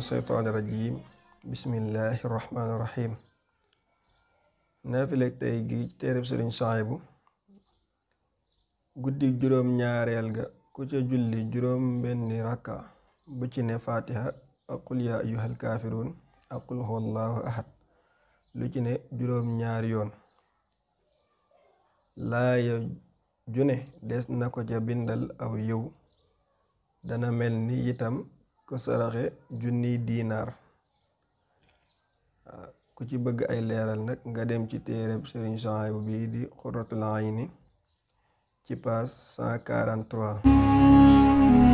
الشيطان الرجيم بسم الله الرحمن الرحيم naafilek tey gi téereb Sëriñ Suhaybu guddi juróom ñaareel ga ku ca julli juróom benni rakka bu ci ne fatiha ak qul yaa ayyuhal kaafiruun ak qul huwallaahu ahad lu ci ne juróom ñaari yoon laaya june des na ko ca bindal aw yiw dana mel ni itam ko saraxe junniy diinaar ku ci bëgg ay leeral nag nga dem ci téereb Sëriñ Suhaybu bi di Qurratul Ayni ci paas 143